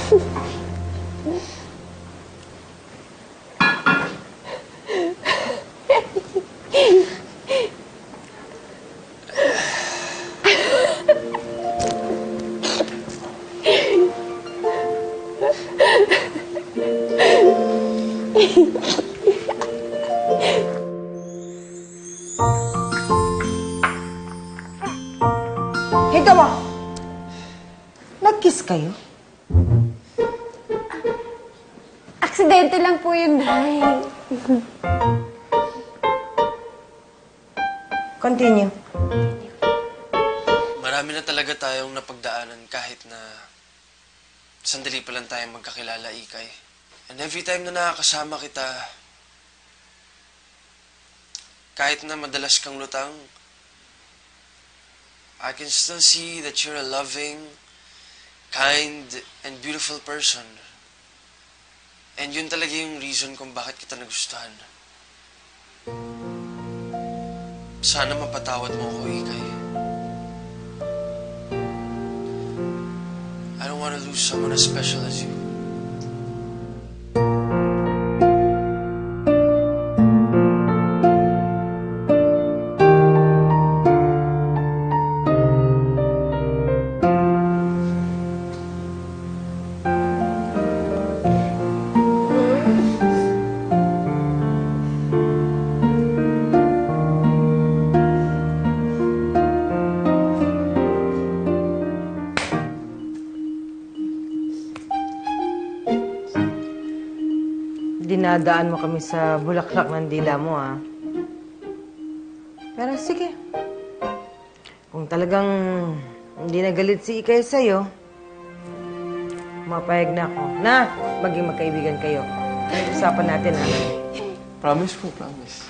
Higa mo! Nag-kiss kayo? Aksidente lang po yun, Nay. Continue. Marami na talaga tayong napagdaanan kahit na sandali pa lang tayong magkakilala, Ikay. And every time na nakakasama kita, kahit na madalas kang lutang, I can still see that you're a loving, kind, and beautiful person. And yun talaga yung reason kung bakit kita nagustuhan. Sana mapatawad mo ako, Ikay. I don't want to lose someone as special as you. Dinadaan mo kami sa bulaklak ng dila mo, ha? Pero sige. Kung talagang hindi nagalit si Ikay sa'yo, mapayag na ako na maging magkaibigan kayo. Usapan natin, ha? Promise po, promise.